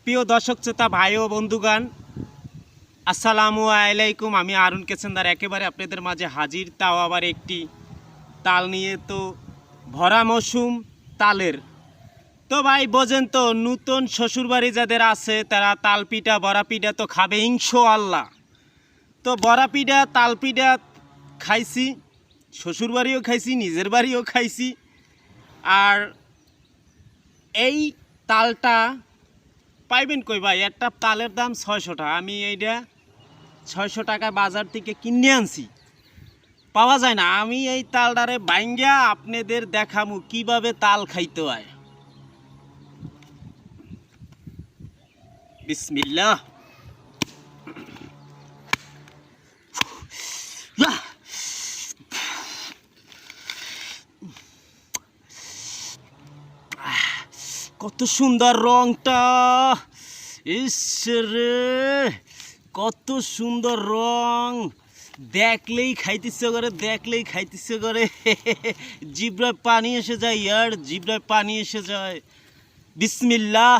প্রিয় দর্শক শ্রোতা ভাই ও বন্ধুগান, আসসালামু আলাইকুম। আমি আরুন কেসেন্দার একেবারে আপনাদের মাঝে হাজির, তাও আবার একটি তাল নিয়ে। তো ভরা মৌসুম তালের। তো ভাই বোঝেন তো, নূতন শ্বশুরবাড়ি যাদের আছে তারা তাল পিঠা বড়া পিঠা তো খাবে ইনশাআল্লাহ। তো বড়া পিঠা তাল পিঠা খাইছি, শ্বশুরবাড়িও খাইছি, নিজের বাড়িও খাইছি। আর এই তালটা পাইবেন কই ভাই? একটা তালের দাম 600 টাকা। আমি এইটা 600 টাকা বাজার থেকে কিনে আনছি, পাওয়া যায় না। আমি এই তালটারে বাইঙ্গা আপনাদের দেখামু কিভাবে তাল খাইতে হয়। বিসমিল্লাহ। কত সুন্দর রংটা, ইসরে কত সুন্দর রং। দেখলেই খাইতেছে করে, দেখলেই খাইতেছে করে। জিব্রায় পানি এসে যায়, ইয়ার জিব্রায় পানি এসে যায়। বিসমিল্লাহ।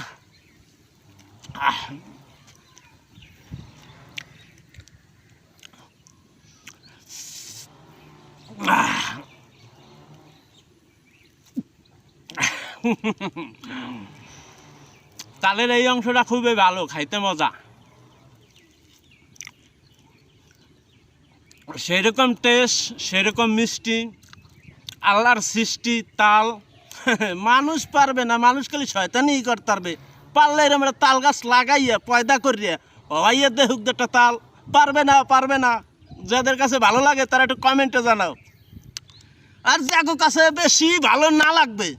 তালের এই অংশটা খুবই ভালো, খাইতে মজা। সেরকম টেস্ট, সেরকম মিষ্টি, আল্লাহর সৃষ্টি তাল। মানুষ পারবে না, মানুষ খালি শয়তানিই করতে পারবে। পারলে আমরা তাল গাছ লাগাইয়া পয়দা করিয়া হওয়াইয়া দেখুক একটা তাল। পারবে না, পারবে না। যাদের কাছে ভালো লাগে তারা একটু কমেন্টে জানাও, আর যাদের কাছে বেশি ভালো না লাগবে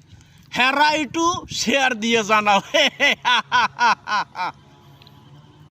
হেরা একটু শেয়ার দিয়ে জানাও।